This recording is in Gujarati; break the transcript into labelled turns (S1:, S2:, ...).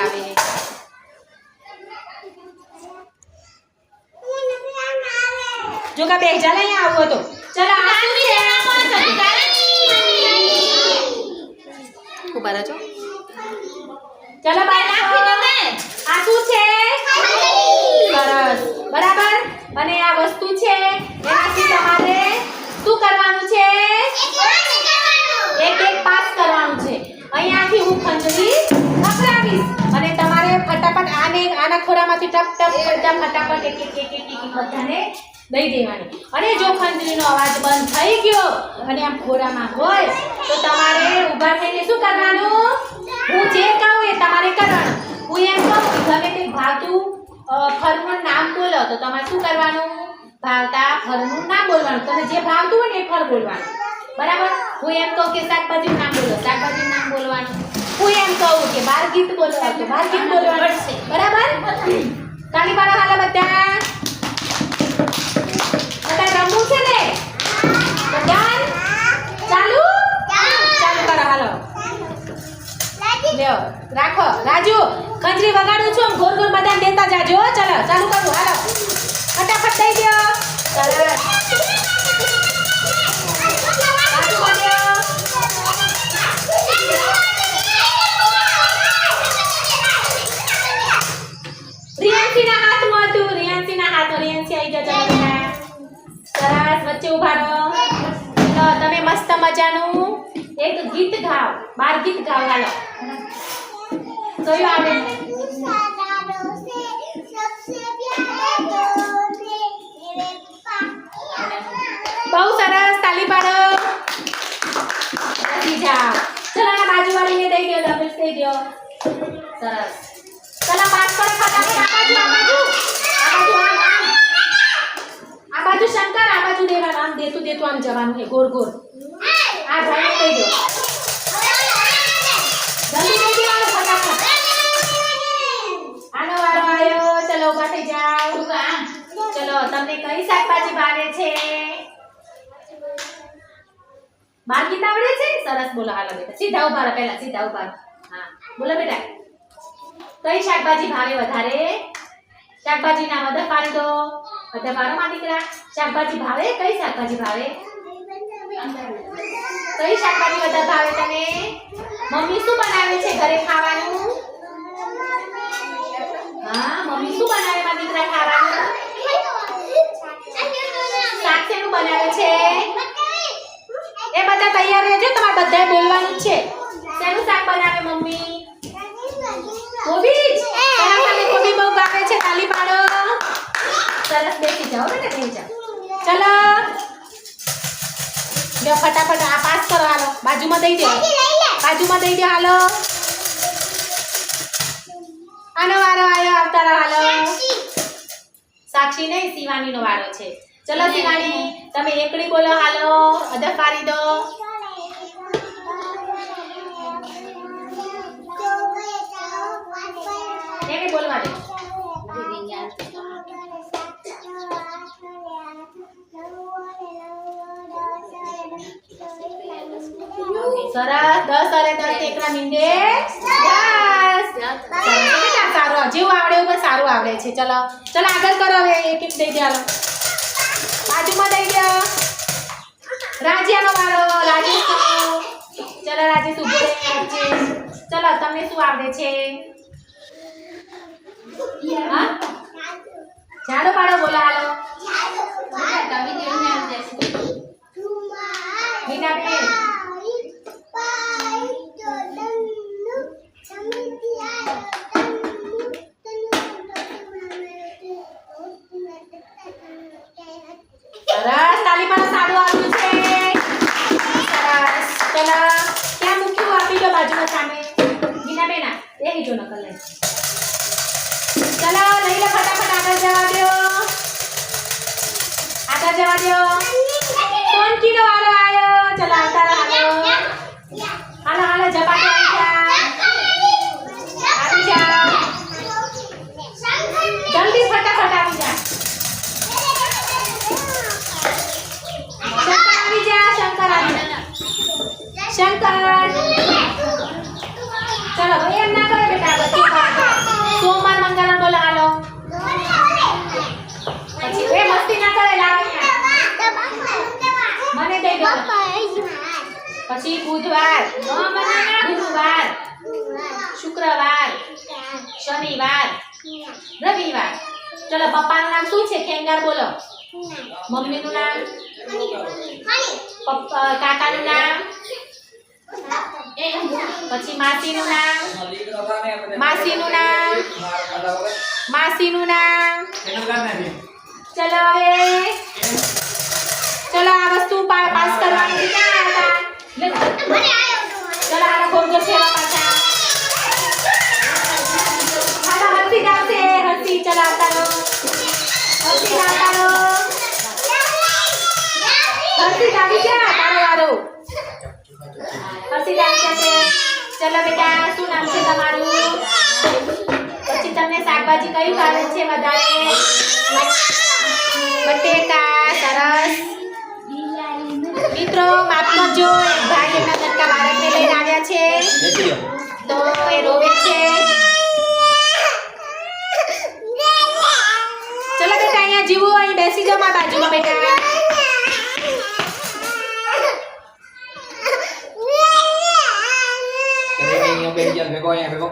S1: આવે જો કા બે જા લઈ આવો તો ચલો આ શું છે ઉભા રહેજો ચલો બાળકો આ શું છે સરસ બરાબર અને આ વસ્તુ છે એનાથી તમારે શું કરવાનું છે એક એક પાસ કરવાનું છે અહીંયાથી હું ખંજરી પકડાવીશ અને તમારે ફટાફટ આના ખોરામાંથી ટપ ટપ ફટાફટ એક બધાને દઈ દેવાની અને જો ખંજરીનો અવાજ બંધ થઈ ગયો અને આમ ખોરામાં હોય તો તમારે ઊભા થઈને શું કરવાનું હું જે કહું એ તમારે કરવાનું હું એમ કહું ગમે તે ભાવતું ફળનું નામ બોલો તો તમારે શું કરવાનું ભાવતા ફળનું નામ બોલવાનું તમે જે ભાવતું હોય ને એ ફળ બોલવાનું બરાબર હું એમ કહું કે શાકભાજીનું નામ બોલો શાકભાજીનું નામ બોલવાનું હું એમ કહું કે બાર ગીત બોલો તો બાર ગીત બોલવાનું બરાબર તાળી પાડો હાલો બધા રમવું છે ને બધા ચાલુ કરો હાલો લ્યો રાખો રાજુ ખંજરી વગાડું છું ગોર ગોર બધા દેતા જાજો ચાલો ચાલુ કરું હાલો ફટાફટ દઈ દો સરસ રિયાન્સીના હાથમાં હતું રિયાન્સીના હાથમાં રિયાન્સી આવી જજો સરસ વચ્ચે ઉભા રહો ચલો તમે મસ્ત મજાનું એક ગીત ગાઓ બાર ગીત ગાઓ હાલો કયું આવે બહુ સરસ તાલી પાડો જાઓ ચલો આ બાજુવાળીને દઈ દો ડબલ્સ દઈ દો સરસ ચલો પાસ કરો ફટાફટ આ બાજુ શંકર આ બાજુ દેવાનું આમ દેતું આમ જવાનું છે ગોળ ગોળ આ ભાઈને દઈ દો જલ્દી દઈ દેવાનું ફટાફટ આનો વારો આવ્યો ચલો ઊભા થઈ જાઓ ચલો તમને કઈ શાકભાજી ભાવે છે બાર ગીત આવડે છે સરસ બોલો હાલો બેટા સીધા ઊભા રહો પહેલા સીધા ઊભા હા બોલો બેટા કઈ શાકભાજી ભાવે વધારે શાકભાજી ના બધા પાડી દો બધા પાડો માં દીકરા શાકભાજી ભાવે કઈ શાકભાજી ભાવે કઈ શાકભાજી વધારે ભાવે તને મમ્મી શું બનાવે છે ઘરે ખાવાનું હા મમ્મી શું બનાવે માં દીકરા ખાવાનું શાક શેનું બનાવે છે એ બધા તૈયાર રહેજો તમારે બધાએ બોલવાનું છે શેનું શાક બનાવે મમ્મી કોબી તમે કોબી બહુ ભાવે છે તાલી પાડો સરસ બેસી જાઓ બેટા બેસી જાઓ ચલો લે ફટાફટ આ પાસ કરો હાલો બાજુમાં દઈ દો હાલો આનો વારો આવ્યો આવતા હાલો સાક્ષી નહીં શિવાનીનો વારો છે ચલો શિવાની તમે એકડી બોલો હાલો અધર પાડી દો એને બોલવા દે સરસ 10 અરે 10 એકરા મીંડે 10 સારું જેવું આવડે એવું સારું આવડે છે ચલો ચલો આગળ કરો હવે એક એક દઈ દે હાલો બાજુમાં દઈ દો રાજ્યાનો વારો રાજેશ ચલો રાજેશ ઉભો રહે ચલો તમને શું આવડે છે હા ઝાડો પાડો બોલો હાલો મીનાબેન સરસ તાલી પાડો સારું આવ્યું છે સરસ ચલો ક્યાં મૂક્યું આપી દો બાજુમાં સામે મીનાબેન એ જો નકલ લઈ ચલો લઈ લો ફટાફટ આગળ જવા દો સોનકીનો વારો આવ્યો ચલો આવતા પછી બુધવાર, ગુરુવાર, શુક્રવાર, શનિવાર, રવિવાર. ચલો પપ્પાનું નામ શું છે? ખેંગાર બોલો. મમ્મીનું નામ? કાકાનું નામ? પછી માસીનું નામ? માસીનું નામ? માસીનું નામ? ચલો હવે ચલો આ વસ્તુ પાસ કરવાની છે. ક્યાં હતા? ચલો આનો ખોજો ફેરવા પાછા. હાલો હર્ષિત આવશે. હર્ષિત ચલો આવતા રહો. હર્ષિત આવતા રહો. હર્ષિત આવી જા. તારો વારો. હર્ષિત આવી જશે. ચલો બેટા શું નામ છે તમારું? પછી તમને શાકભાજી કયું ભાવે છે વધારે? બટેકા. સરસ. મિત્રો માફ કરજો, એક ભાઈ એમના ઘરકા બાળકને લઈને આવ્યા છે તો એ રોવે છે. ચલો બેટા અહીંયા જીવો, અહીં બેસી જાઓ મારા બાજુમાં બેટા.
S2: ભેગો